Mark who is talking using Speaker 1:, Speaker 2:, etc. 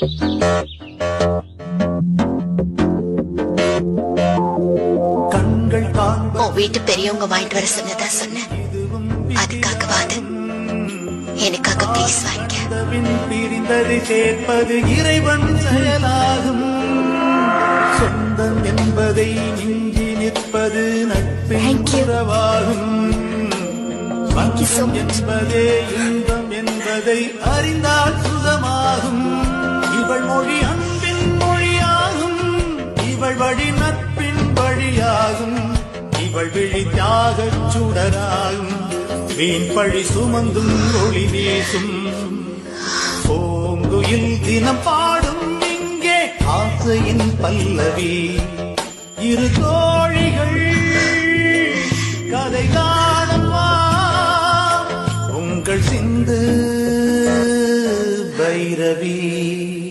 Speaker 1: கண்கள்
Speaker 2: உன் வீட்டு பெரியவங்க வாங்கிட்டு வர சொன்னதா சொன்னேன். அதுக்காகவாது எனக்காக ப்ளீஸ் வாங்கிக்க.
Speaker 1: பிரிந்ததை சேர்ப்பது இறைவன் செயலாகும். சொந்தம் என்பதை மிஞ்சி நிற்பது நட்பின் உறவாகும். பஞ்சம் என்பதே இன்பம் என்பதை அறிந்தால் சுகமாகும். இவள் மொழி அன்பின் மொழியாகும். இவள் வழி நட்பின் வழியாகும். இவள் விழி தியாகச் சுடராகும். வீண் பழி சுமந்தும் ஒளி வீசும். பூங்குயில் தினம் பாடும் இங்கே ஆசையின் பல்லவி. இரு தோழிகள் கதை காணவா உங்கள் சிந்து பைரவி.